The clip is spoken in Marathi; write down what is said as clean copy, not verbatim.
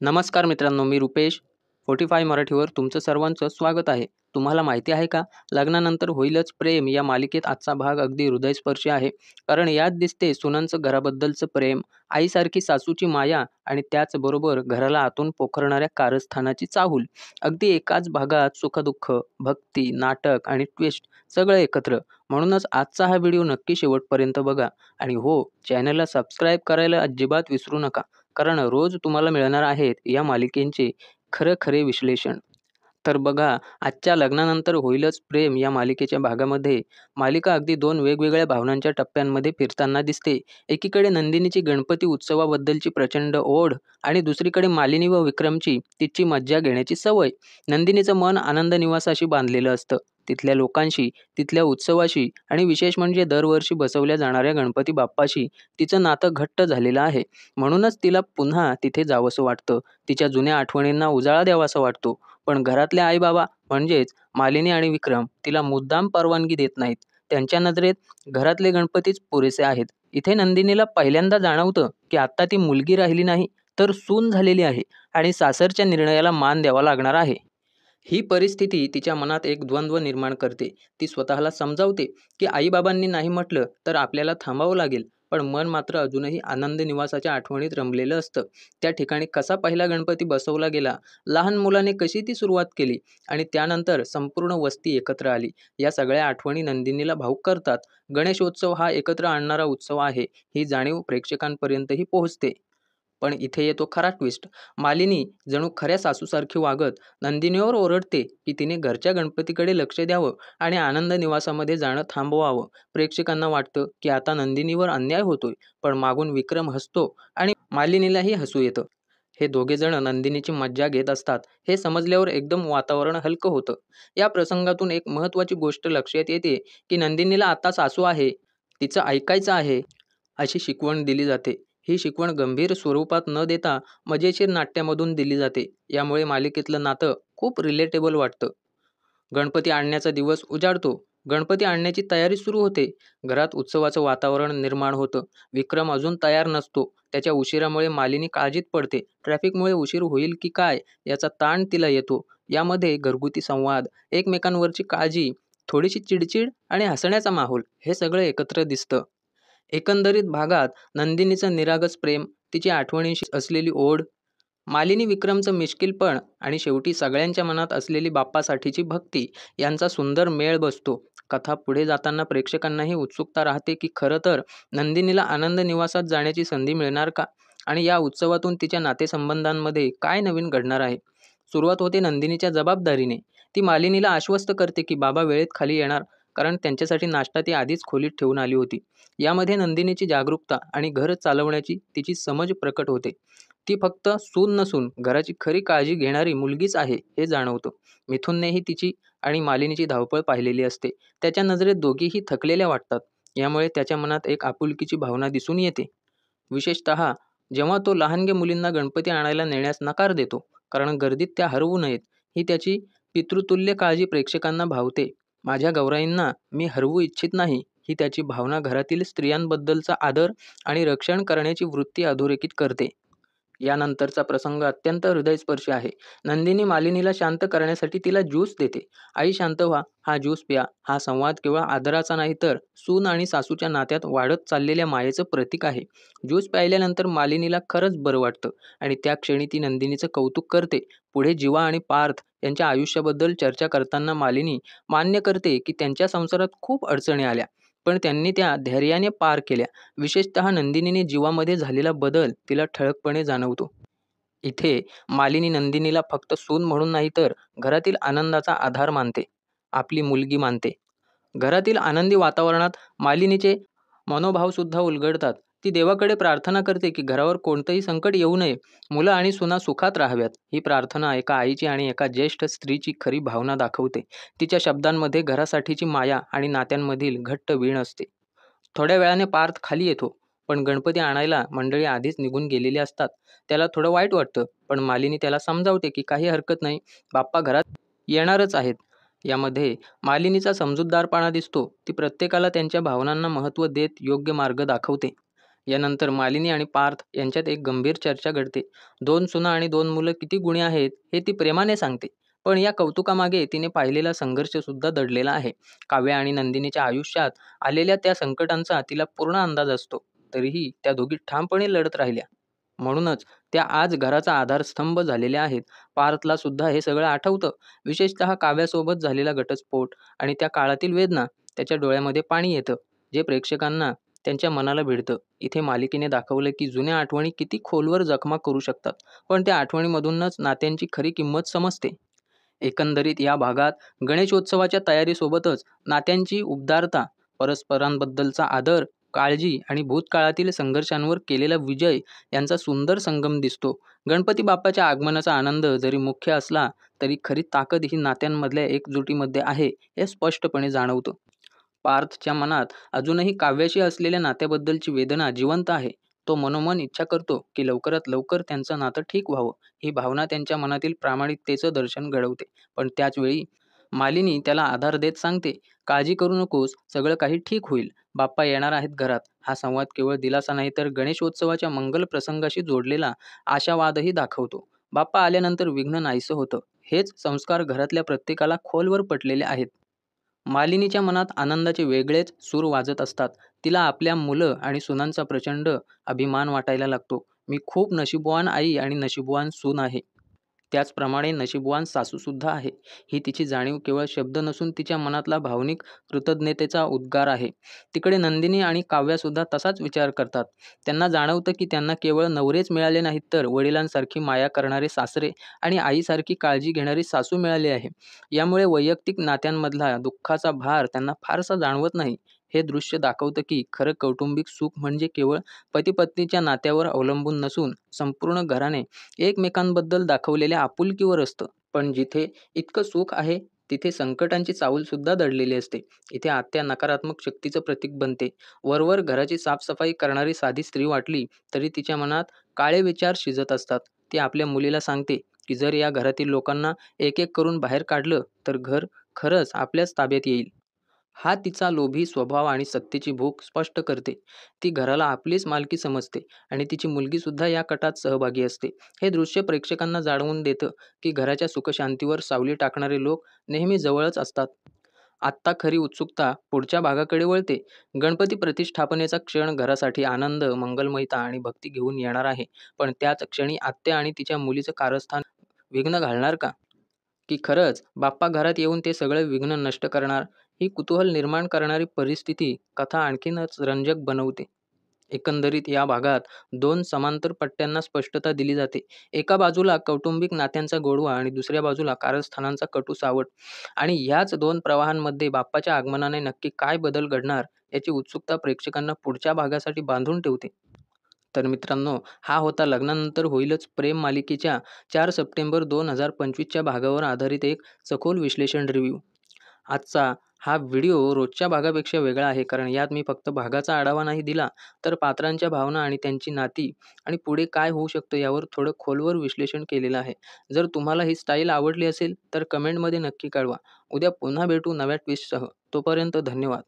नमस्कार मित्रांनो, मी रुपेश 45 मराठीवर तुमचं सर्वांचं स्वागत आहे. तुम्हाला माहिती आहे का, लग्नानंतर होईलच प्रेम या मालिकेत आजचा भाग अगदी हृदयस्पर्शी आहे. कारण यात दिसते सुनांचं घराबद्दलचं प्रेम, आईसारखी सासूची माया आणि त्याचबरोबर घराला आतून पोखरणाऱ्या कारस्थानाची चाहूल. अगदी एकाच भागात सुखदुःख, भक्ती, नाटक आणि ट्विस्ट सगळं एकत्र. म्हणूनच आजचा हा व्हिडिओ नक्की शेवटपर्यंत बघा आणि हो, चॅनलला सबस्क्राईब करायला अजिबात विसरू नका. कारण रोज तुम्हाला मिळणार आहेत या मालिकेचे खरे विश्लेषण. तर बघा, आजच्या लग्नानंतर होईलच प्रेम या मालिकेच्या भागामध्ये मालिका अगदी दोन वेगवेगळ्या भावनांच्या टप्प्यांमध्ये फिरताना दिसते. एकीकडे नंदिनीची गणपती उत्सवाबद्दलची प्रचंड ओढ आणि दुसरीकडे मालिनी व विक्रमची तिची मज्जा घेण्याची सवय. नंदिनीचं मन आनंद निवासाशी बांधलेलं असतं, तिथल्या लोकांशी, तिथल्या उत्सवाशी आणि विशेष म्हणजे दरवर्षी बसवल्या जाणाऱ्या गणपती बाप्पाशी तिचं नातं घट्ट झालेलं आहे. म्हणूनच तिला पुन्हा तिथे जावंसं वाटतं, तिच्या जुन्या आठवणींना उजाळा द्यावासा वाटतो. पण घरातले आई-बाबा म्हणजेच मालिनी आणि विक्रम तिला मुद्दाम परवानगी देत नाहीत. त्यांच्या नजरेत घरातले गणपतीच पुरेसे आहेत. इथे नंदिनीला पहिल्यांदा जाणवतं की आता ती मुलगी राहिली नाही, तर सून झालेली आहे आणि सासरच्या निर्णयाला मान द्यावा लागणार आहे. ही परिस्थिती तिच्या मनात एक द्वंद्व निर्माण करते. ती स्वतःला समजावते की आई-बाबांनी नाही म्हटलं तर आपल्याला थांबावं लागेल. पण मन मात्र अजूनही आनंद निवासाच्या आठवणीत रमलेलं असतं. त्या ठिकाणी कसा पहिला गणपती बसवला गेला, लहान मुलाने कशी ती सुरुवात केली आणि त्यानंतर संपूर्ण वस्ती एकत्र आली, या सगळ्या आठवणी नंदिनीला भावुक करतात. गणेशोत्सव हा एकत्र आणणारा उत्सव आहे, ही जाणीव प्रेक्षकांपर्यंतही पोहोचते. पण इथे येतो खरा ट्विस्ट. मालिनी जणू खऱ्या सासूसारखी वागत नंदिनीवर ओरडते की तिने घरच्या गणपतीकडे लक्ष द्यावं आणि आनंद निवासामध्ये जाणं थांबवावं. प्रेक्षकांना वाटतं की आता नंदिनीवर अन्याय होतोय, पण मागून विक्रम हसतो आणि मालिनीलाही हसू येतं. हे दोघे जण नंदिनीची मज्जा घेत असतात हे समजल्यावर एकदम वातावरण हलकं होतं. या प्रसंगातून एक महत्त्वाची गोष्ट लक्षात येते की नंदिनीला आता सासू आहे, तिचं ऐकायचं आहे अशी शिकवण दिली जाते. ही शिकवण गंभीर स्वरूपात न देता मजेशीर नाट्यामधून दिली जाते. यामुळे मालिकेतलं नातं खूप रिलेटेबल वाटतं. गणपती आणण्याचा दिवस उजाडतो. गणपती आणण्याची तयारी सुरू होते. घरात उत्सवाचं वातावरण निर्माण होतं. विक्रम अजून तयार नसतो. त्याच्या उशिरामुळे मालिनी काळजीत पडते. ट्रॅफिकमुळे उशीर होईल की काय याचा ताण तिला येतो. यामध्ये घरगुती संवाद, एकमेकांवरची काळजी, थोडीशी चिडचिड आणि हसण्याचा माहोल हे सगळं एकत्र दिसतं. एकंदरीत भागात नंदिनीचं निरागस प्रेम, तिची आठवणींशी असलेली ओढ, मालिनी विक्रमचं मिश्किलपण आणि शेवटी सगळ्यांच्या मनात असलेली बाप्पासाठीची भक्ती यांचा सुंदर मेळ बसतो. कथा पुढे जाताना प्रेक्षकांनाही उत्सुकता राहते की खरं तर नंदिनीला आनंद निवासात जाण्याची संधी मिळणार का? आणि या उत्सवातून तिच्या नातेसंबंधांमध्ये काय नवीन घडणार आहे? सुरुवात होते नंदिनीच्या जबाबदारीने. ती मालिनीला आश्वस्त करते की बाबा वेळेत खाली येणार, कारण त्यांच्यासाठी नाश्ता ती आधीच खोलीत ठेवून आली होती. यामध्ये नंदिनीची जागरूकता आणि घर चालवण्याची तिची समज प्रकट होते. ती फक्त सून नसून घराची खरी काळजी घेणारी मुलगीच आहे हे जाणवतं. मिथुननेही तिची आणि मालिनीची धावपळ पाहिलेली असते. त्याच्या नजरेत दोघीही थकलेल्या वाटतात. यामुळे त्याच्या मनात एक आपुलकीची भावना दिसून येते. विशेषतः जेव्हा तो लहानग्या मुलींना गणपती आणायला नेण्यास नकार देतो, कारण गर्दीत त्या हरवू नयेत, ही त्याची पितृतुल्य काळजी प्रेक्षकांना भावते. माझ्या गौराईंना मी हरवू इच्छित नाही, ही त्याची भावना घरातील स्त्रियांबद्दलचा आदर आणि रक्षण करण्याची वृत्ती अधोरेखित करते. यानंतरचा प्रसंग अत्यंत हृदयस्पर्शी आहे. नंदिनी मालिनीला शांत करण्यासाठी तिला ज्यूस देते. आई शांत व्हा, हा ज्यूस प्या. हा संवाद केवळ आदराचा नाही, तर सून आणि सासूच्या नात्यात वाढत चाललेल्या मायेचं प्रतीक आहे. ज्यूस प्यायल्यानंतर मालिनीला खरंच बरं वाटतं आणि त्या क्षणी ती नंदिनीचं कौतुक करते. पुढे जीवा आणि पार्थ यांच्या आयुष्याबद्दल चर्चा करताना मालिनी मान्य करते की त्यांच्या संसारात खूप अडचणी आल्या, पण त्यांनी त्या धैर्याने पार केल्या. विशेषतः नंदिनीने जीवामध्ये झालेला बदल तिला ठळकपणे जाणवतो. इथे मालिनी नंदिनीला फक्त सून म्हणून नाही, तर घरातील आनंदाचा आधार मानते, आपली मुलगी मानते. घरातील आनंदी वातावरणात मालिनीचे मनोभावसुद्धा उलगडतात. ती देवाकडे प्रार्थना करते की घरावर कोणतंही संकट येऊ नये, मुलं आणि सुना सुखात राहाव्यात. ही प्रार्थना एका आईची आणि एका ज्येष्ठ स्त्रीची खरी भावना दाखवते. तिच्या शब्दांमध्ये घरासाठीची माया आणि नात्यांमधील घट्ट वीण असते. थोड्या वेळाने पार्थ खाली येतो, पण गणपती आणायला मंडळी आधीच निघून गेलेली असतात. त्याला थोडं वाईट वाटतं, पण मालिनी त्याला समजावते की काही हरकत नाही, बाप्पा घरात येणारच आहेत. यामध्ये मालिनीचा समजूतदारपणा दिसतो. ती प्रत्येकाला त्यांच्या भावनांना महत्त्व देत योग्य मार्ग दाखवते. यानंतर मालिनी आणि पार्थ यांच्यात एक गंभीर चर्चा घडते. 2 सुना आणि 2 मुलं किती गुणी आहेत हे ती प्रेमाने सांगते. पण या कौतुकामागे तिने पाहिलेला संघर्ष सुद्धा दडलेला आहे. काव्य आणि नंदिनीच्या आयुष्यात आलेल्या त्या संकटांचा तिला पूर्ण अंदाज असतो. तरीही त्या दोघी ठामपणे लढत राहिल्या. म्हणूनच त्या आज घराचा आधारस्तंभ झालेल्या आहेत. पार्थला सुद्धा हे सगळं आठवतं. विशेषतः काव्यासोबत झालेला घटस्फोट आणि त्या काळातील वेदना. त्याच्या डोळ्यामध्ये पाणी येतं, जे प्रेक्षकांना त्यांच्या मनाला भिडतं. इथे मालिकेने दाखवलं की जुन्या आठवणी किती खोलवर जखमा करू शकतात, पण त्या आठवणीमधूनच नात्यांची खरी किंमत समजते. एकंदरीत या भागात गणेशोत्सवाच्या तयारीसोबतच नात्यांची उबदारता, परस्परांबद्दलचा आदर, काळजी आणि भूतकाळातील संघर्षांवर केलेला विजय यांचा सुंदर संगम दिसतो. गणपती बाप्पाच्या आगमनाचा आनंद जरी मुख्य असला, तरी खरी ताकद ही नात्यांमधल्या एकजुटीमध्ये आहे, हे स्पष्टपणे जाणवतं. पार्थच्या मनात अजूनही काव्याशी असलेल्या नात्याबद्दलची वेदना जिवंत आहे. तो मनोमन इच्छा करतो की लवकरात लवकर त्यांचं नातं ठीक व्हावं. ही भावना त्यांच्या मनातील प्रामाणिकतेचं दर्शन घडवते. पण त्याच वेळी मालिनी त्याला आधार देत सांगते, "काळजी करू नकोस, सगळं काही ठीक होईल. बाप्पा येणार आहेत घरात." हा संवाद केवळ दिलासा नाही, तर गणेशोत्सवाच्या मंगल प्रसंगाशी जोडलेला आशावादही दाखवतो. बाप्पा आल्यानंतर विघ्न नाहीसं होतं. हेच संस्कार घरातल्या प्रत्येकाला खोलवर पटलेले आहेत. मालिनीच्या मनात आनंदाचे वेगळेच सूर वाजत असतात. तिला आपल्या मुलं आणि सुनांचा प्रचंड अभिमान वाटायला लागतो. "मी खूप नशीबवान आई आणि नशीबवान सून आहे. त्याचप्रमाणे नशीबवान सासूसुद्धा आहे." ही तिची जाणीव केवळ शब्द नसून तिच्या मनातला भावनिक कृतज्ञतेचा उद्गार आहे. तिकडे नंदिनी आणि काव्यासुद्धा तसाच विचार करतात. त्यांना जाणवतं की त्यांना केवळ नवरेच मिळाले नाहीत, तर वडिलांसारखी माया करणारे सासरे आणि आईसारखी काळजी घेणारी सासू मिळाली आहे. यामुळे वैयक्तिक नात्यांमधला दुःखाचा भार त्यांना फारसा जाणवत नाही. हे दृश्य दाखवतं की खरं कौटुंबिक सुख म्हणजे केवळ पती-पत्नीच्या नात्यावर अवलंबून नसून संपूर्ण घराने एकमेकांबद्दल दाखवलेल्या आपुलकीवर असतं. पण जिथे इतकं सुख आहे, तिथे संकटांची चाहूलसुद्धा दडलेली असते. इथे आत्या नकारात्मक शक्तीचं प्रतीक बनते. वरवर घराची साफसफाई करणारी साधी स्त्री वाटली, तरी तिच्या मनात काळे विचार शिजत असतात. ती आपल्या मुलीला सांगते की जर या घरातील लोकांना एक-एक करून बाहेर काढलं, तर घर खरंच आपल्याच ताब्यात येईल. हा तिचा लोभी स्वभाव आणि सत्तेची भूक स्पष्ट करते. ती घराला आपलीच मालकी समजते आणि तिची मुलगीसुद्धा या कटात सहभागी असते. हे दृश्य प्रेक्षकांना जाणवून देतं की घराच्या सुखशांतीवर सावली टाकणारे लोक नेहमी जवळच असतात. आत्ता खरी उत्सुकता पुढच्या भागाकडे वळते. गणपती प्रतिष्ठापनेचा क्षण घरासाठी आनंद, मंगलमयता आणि भक्ती घेऊन येणार आहे. पण त्याच क्षणी आत्या आणि तिच्या मुलीचं कारस्थान विघ्न घालणार का? की खरंच बाप्पा घरात येऊन ते सगळे विघ्न नष्ट करणार? ही कुतूहल निर्माण करणारी परिस्थिती कथा आणखीनच रंजक बनवते. एकंदरीत या भागात 2 समांतर पट्ट्यांना स्पष्टता दिली जाते. एका बाजूला कौटुंबिक नात्यांचा गोडवा आणि दुसऱ्या बाजूला कारस्थानांचा कटू सावट. आणि ह्याच 2 प्रवाहांमध्ये बाप्पाच्या आगमनाने नक्की काय बदल घडणार याची उत्सुकता प्रेक्षकांना पुढच्या भागासाठी बांधून ठेवते. तर मित्रांनो, हा होता लग्नानंतर होईलच प्रेम मालिकेच्या 4 सप्टेंबर 2025च्या भागावर आधारित एक सखोल विश्लेषण रिव्ह्यू. आजचा हा व्हिडिओ रोजच्या भागापेक्षा वेगळा आहे, कारण यात मी फक्त भागाचा आढावा नाही दिला, तर पात्रांच्या भावना आणि त्यांची नाती आणि पुढे काय होऊ शकतं यावर थोडं खोलवर विश्लेषण केलेलं आहे. जर तुम्हाला ही स्टाईल आवडली असेल तर कमेंटमध्ये नक्की कळवा. उद्या पुन्हा भेटू नव्या ट्विस्टसह. तोपर्यंत धन्यवाद.